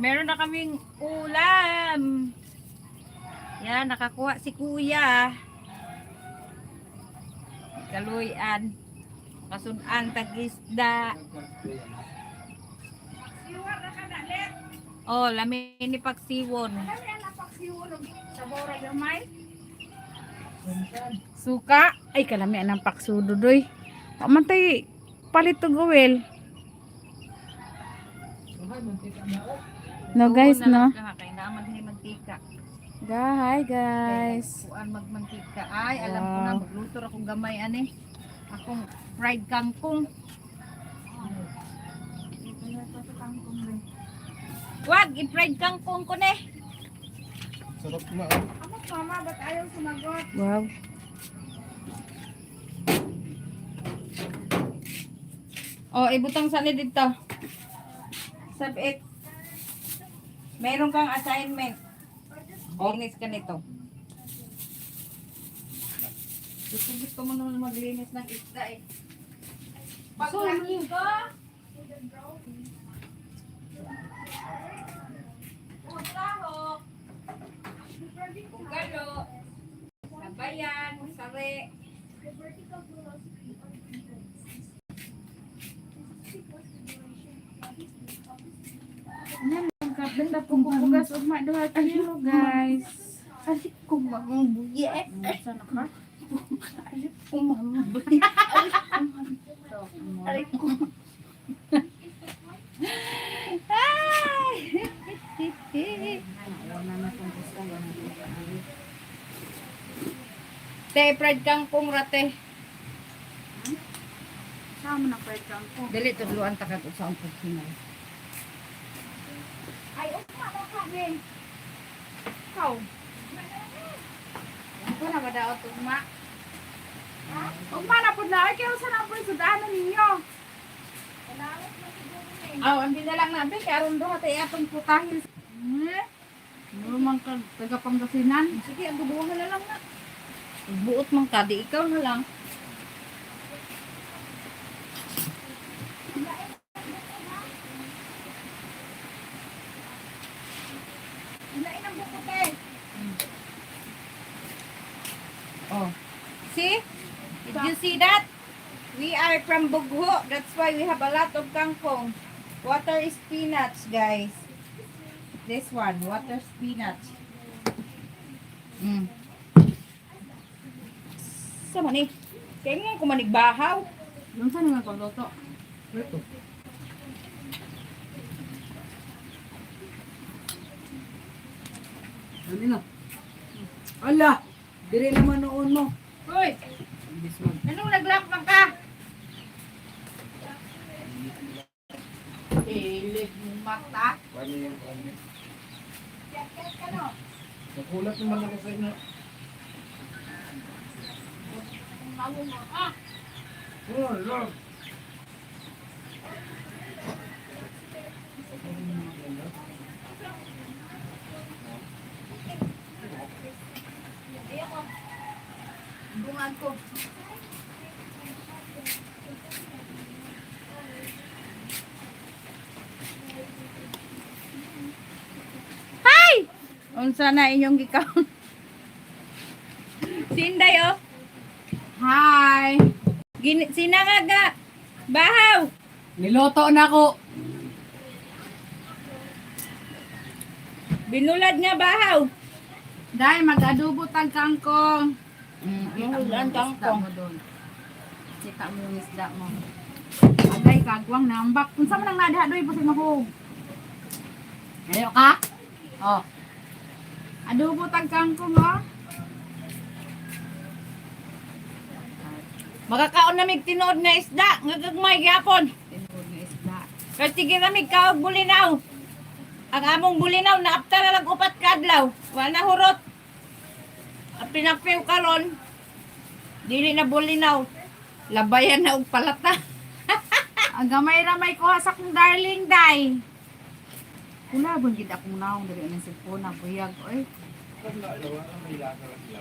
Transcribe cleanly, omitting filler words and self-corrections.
Meron na kaming ulam. Yan, nakakuha si kuya. Kaluyan. Kasunan tagisda. Oh, lamin ni Pagsiwon. Suka. Ay, kalami ang paksududoy. Pamantay, palit to gawel. No guys, no? Kaya naman din mantika. Hi guys. Kuan magmantika. Ay, alam ko na, magluto akong gamay ani. Akong fried kangkong. Wag, i-fried kangkong ko ne. Sarap na. Mama, ba't ayaw sumagot? Wow. Oh, ibutang sa ni dito. Subit. Meron kang assignment. Linis ka nito. Gusto mo naman maglinis ng isda eh. Paglaki ko. Utaho. Ugalo. Sabayan. Sari. Benda pong bugas ugma duha kilo guys. Asik ko mamang buye. Sana ka? Asik ko mamang buye. Asik ko. Ay! Te, fried kangkong rate. Sama na fried kangkong. Dali, tudluan takag sa ang pagsinay. Ay, ugma na ka din. Ikaw. Ako na ba daw ito ugma? Ugma na po na. Ay, kaya saan na po yung sudaanan ninyo? Aw, ang binalang namin, kaya ron doon tayo atong putahil. Lumang ka tagapanggasinan. Sige, ang bubuhan na lang na. Buot mong kadi, ikaw na lang. Ilain ang bukot eh. Oh. See? Did you see that? We are from Bugho. That's why we have a lot of kangkong. Water spinach, guys. This one, water spinach. Sama ni? Kaya nga kumanigbahaw. Yung saan nga pagluto? Ito. Dali na. Ala! Dire naman noon mo. Hoy! This one. Anong naglock man ka? Hilig mong mata. Paano yung ano? Yakit ka no? Nakulat naman ako sa inyo. Mawo mo. Ah! Oh, Lord. Bungan ko. Hi! Unsa na inyong gikaon? Sinday oh. Hi! Sinangaga. Bahaw. Niloto na ko. Binulad nga bahaw. Dahil mag-adobo tag kangkong. Mahulan kangkong. Sika mo yung isda mo. Agay, kagwang nambak. Kung saan mo nang nadaha doy, pasig mahog. Ayaw ka? Oh. Adobo tag kangkong, oh. Makakaon na mig tinuod nga isda. Ngagagmay gyapon. Tinuod nga isda. Kasi sige na mig kaog bulinaw. Ang among bulinaw na apta na lang upat kadlaw. Wala na hurot. Ang pinagpiw karon. Dili na bulinaw. Labayan na og palata. Ang gamay ra may kuha sa kong darling, day. Kulabon gid akong naong dali ang cellphone na buyag, oy. Pag naalawa, may lasa lang sila.